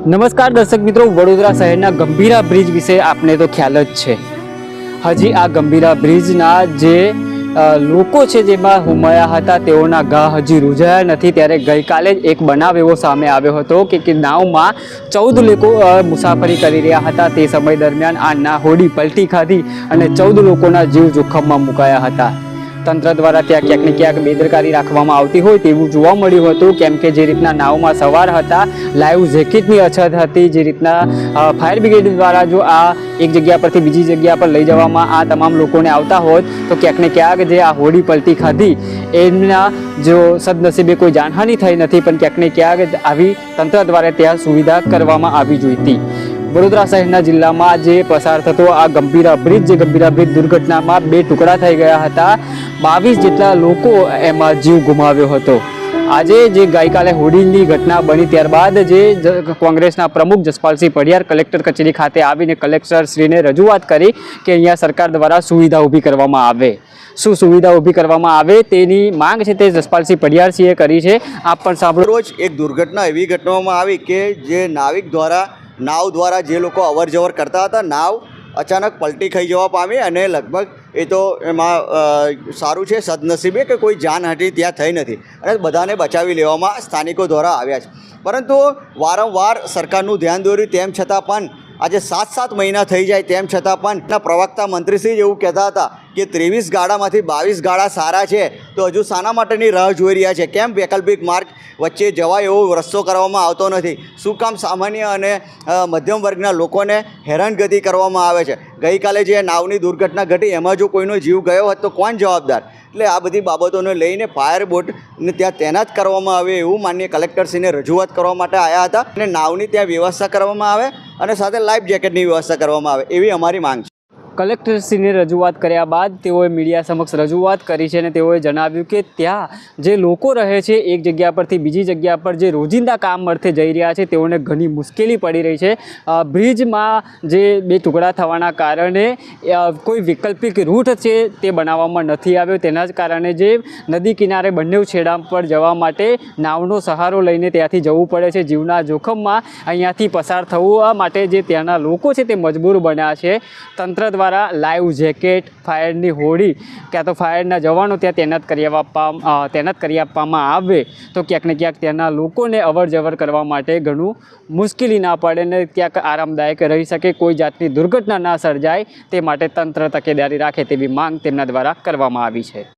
નમસ્કાર દર્શક મિત્રો, વડોદરા શહેરના ગંભીરા બ્રિજ વિશે આપને તો ખ્યાલ જ છે। હજી આ ગંભીરા બ્રિજના જે લોકો છે જેમાં હુમાયા હતા તેઓના ઘા હજી રૂઝાયા નથી। ત્યારે ગઈકાલે જ એક બનાવ એવો સામે આવ્યો હતો કે નાવમાં 14 લોકો મુસાફરી કરી રહ્યા હતા। તે સમય દરમિયાન આ નાહોડી પલટી ખાધી અને 14 લોકોના જીવ જોખમમાં મુકાયા હતા। તંત્ર દ્વારા ત્યાં ક્યાંક ને ક્યાંક બેદરકારી રાખવામાં આવતી હોય તેવું જોવા મળ્યું હતું, કેમ કે જે રીતના નાવમાં સવાર હતા, લાઈવ જેકેટની અછત હતી। જે રીતના ફાયર બ્રિગેડ દ્વારા જો આ એક જગ્યા પરથી બીજી જગ્યા પર લઈ જવામાં આ તમામ લોકોને આવતા હોત તો ક્યાંક ને ક્યાંક જે આ હોડી પલટી ખાધી એમના જો સદનસીબે કોઈ જાનહાનિ થઈ નથી, પણ ક્યાંક ને ક્યાંક આવી તંત્ર દ્વારા ત્યાં સુવિધા કરવામાં આવી જોઈતી। વડોદરા શહેરના જિલ્લામાં જે પસાર થતો આ ગંભીરા બ્રિજ દુર્ઘટનામાં 2 ટુકડા થઈ ગયા હતા। 22 જેટલા લોકો એમાં જીવ ગુમાવ્યો હતો। આજે જે ગઈકાલે હોડીની ઘટના બની ત્યારબાદ જે કોંગ્રેસના પ્રમુખ જસપાલસિંહ પઢિયાર કલેક્ટર કચેરી ખાતે આવીને કલેક્ટર શ્રીને રજૂઆત કરી કે અહીંયા સરકાર દ્વારા સુવિધા ઊભી કરવામાં આવે। શું સુવિધા ઊભી કરવામાં આવે તેની માંગ છે તે જસપાલસિંહ પઢિયારસિંહે કરી છે। આપ પણ સાંભળો। રોજ એક દુર્ઘટના એવી ઘટનામાં આવી કે જે નાવ દ્વારા જે લોકો અવર જવર કરતા હતા, નાવ અચાનક પલટી ખાઈ જવા પામી અને લગભગ એ તો એમાં સારું છે સદનસીબે કે કોઈ જાનહાનિ ત્યાં થઈ નથી અને બધાને બચાવી લેવામાં સ્થાનિકો દ્વારા આવ્યા છે। પરંતુ વારંવાર સરકારનું ધ્યાન દોર્યું તેમ છતાં પણ આજે 7 મહિના થઈ જાય તેમ છતાં પણ પ્રવક્તા મંત્રીશ્રી જ એવું કહેતા હતા કે 23 ગાડામાંથી 22 ગાડા સારા છે, તો હજુ શાના માટેની રાહ જોઈ રહ્યા છે? કેમ વૈકલ્પિક માર્ગ વચ્ચે જવાય એવો રસ્તો કરવામાં આવતો નથી? શું કામ સામાન્ય અને મધ્યમ વર્ગના લોકોને હેરાનગતિ કરવામાં આવે છે? ગઈકાલે જે નાવની દુર્ઘટના ઘટી એમાં જો કોઈનો જીવ ગયો હોત તો કોણ જવાબદાર? એટલે આ બધી બાબતોને લઈને ફાયર બોટને ત્યાં તૈનાત કરવામાં આવે એવું માનનીય કલેક્ટરશ્રીને રજૂઆત કરવા માટે આવ્યા હતા અને નાવની ત્યાં વ્યવસ્થા કરવામાં આવે અને સાથે લાઈફ જેકેટની વ્યવસ્થા કરવામાં આવે એવી અમારી માંગ છે। કલેક્ટરશ્રીને રજૂઆત કર્યા બાદ તેઓએ મીડિયા સમક્ષ રજૂઆત કરી છે અને તેઓએ જણાવ્યું કે ત્યાં જે લોકો રહે છે એક જગ્યા પરથી બીજી જગ્યા પર જે રોજિંદા કામ અર્થે જઈ રહ્યા છે તેઓને ઘણી મુશ્કેલી પડી રહી છે। બ્રિજમાં જે 2 ટુકડા થવાના કારણે કોઈ વૈકલ્પિક રૂટ છે તે બનાવવામાં નથી આવ્યો। તેના જ કારણે જે નદી કિનારે બંને છેડા પર જવા માટે નાવનો સહારો લઈને ત્યાંથી જવું પડે છે। જીવના જોખમમાં અહીંયાથી પસાર થવા માટે જે ત્યાંના લોકો છે તે મજબૂર બન્યા છે। તંત્ર દ્વારા લાઈવ જેકેટ, ફાયરની હોડી ક્યાં તો ફાયરના જવાનો ત્યાં તૈનાત કરી આપવામાં આવે તો ક્યાંક ને ક્યાંક ત્યાંના લોકોને અવર જવર કરવા માટે ઘણું મુશ્કેલી ના પડે ને ક્યાંક આરામદાયક રહી શકે, કોઈ જાતની દુર્ઘટના ના સર્જાય તે માટે તંત્ર તકેદારી રાખે તેવી માંગ તેમના દ્વારા કરવામાં આવી છે।